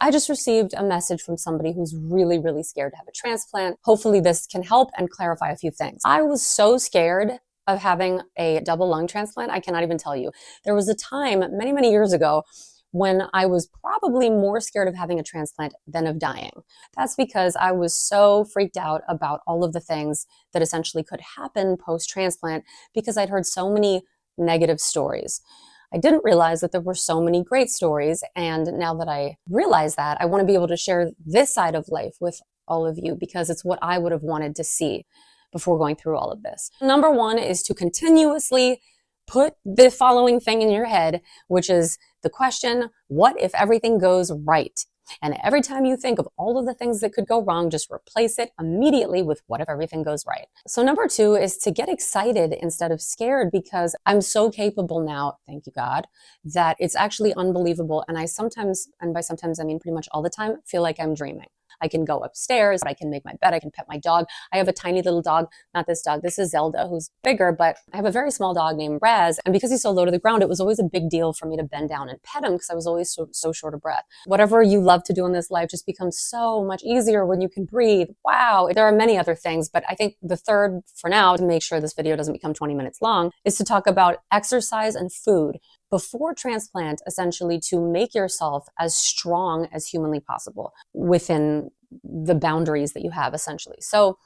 I just received a message from somebody who's really, really scared to have a transplant. Hopefully this can help and clarify a few things. I was so scared of having a double lung transplant, I cannot even tell you. There was a time many, many years ago when I was probably more scared of having a transplant than of dying. That's because I was so freaked out about all of the things that essentially could happen post-transplant because I'd heard so many negative stories. I didn't realize that there were so many great stories, and now that I realize that, I want to be able to share this side of life with all of you because it's what I would have wanted to see before going through all of this. Number one is to continuously put the following thing in your head, which is the question, what if everything goes right? And every time you think of all of the things that could go wrong, just replace it immediately with what if everything goes right. So number two is to get excited instead of scared, because I'm so capable now, thank you God, that it's actually unbelievable. And I sometimes, and by sometimes I mean pretty much all the time, feel like I'm dreaming. I can go upstairs, I can make my bed, I can pet my dog. I have a tiny little dog, not this dog, this is Zelda, who's bigger, but I have a very small dog named Raz. And because he's so low to the ground, it was always a big deal for me to bend down and pet him because I was always so short of breath. Whatever you love to do in this life just becomes so much easier when you can breathe. Wow. There are many other things, but I think the third for now, to make sure this video doesn't become 20 minutes long, is to talk about exercise and food before transplant, essentially to make yourself as strong as humanly possible within the boundaries that you have, essentially. So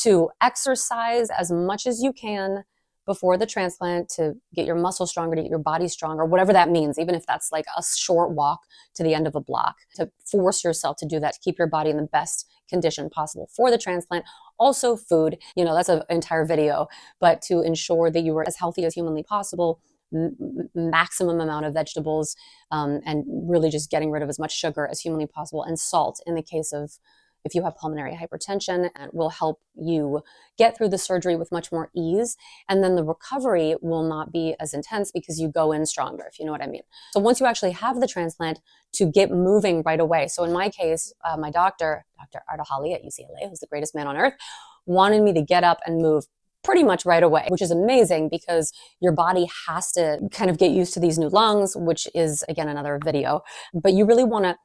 to exercise as much as you can before the transplant to get your muscles stronger, to get your body stronger, whatever that means, even if that's like a short walk to the end of a block, to force yourself to do that, to keep your body in the best condition possible for the transplant. Also food, that's an entire video, but to ensure that you are as healthy as humanly possible, maximum amount of vegetables, and really just getting rid of as much sugar as humanly possible, and salt in the case of if you have pulmonary hypertension, and will help you get through the surgery with much more ease. And then the recovery will not be as intense because you go in stronger, if you know what I mean. So once you actually have the transplant, to get moving right away. So in my case, my doctor, Dr. Ardahali at UCLA, who's the greatest man on earth, wanted me to get up and move pretty much right away, which is amazing because your body has to kind of get used to these new lungs, which is, again, another video. But you really want to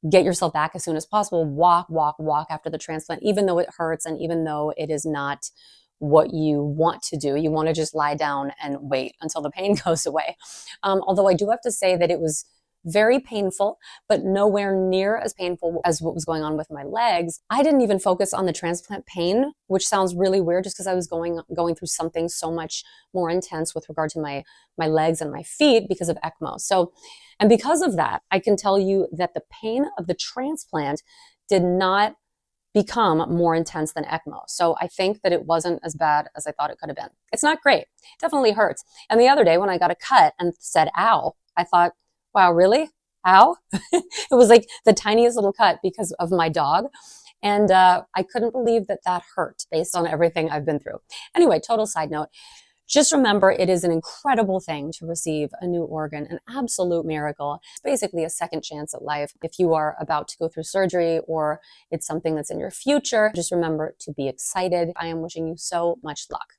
get yourself back as soon as possible. Walk after the transplant, even though it hurts and even though it is not what you want to do. You want to just lie down and wait until the pain goes away. Although I do have to say that it was very painful, but nowhere near as painful as what was going on with my legs. I didn't even focus on the transplant pain, which sounds really weird just because I was going through something so much more intense with regard to my legs and my feet because of ECMO. So, and because of that, I can tell you that the pain of the transplant did not become more intense than ECMO. So I think that it wasn't as bad as I thought it could have been. It's not great. It definitely hurts. And the other day when I got a cut and said, ow, I thought, wow, really? Ow? It was like the tiniest little cut because of my dog. And I couldn't believe that hurt based on everything I've been through. Anyway, total side note. Just remember, it is an incredible thing to receive a new organ, an absolute miracle. It's basically a second chance at life. If you are about to go through surgery or it's something that's in your future, just remember to be excited. I am wishing you so much luck.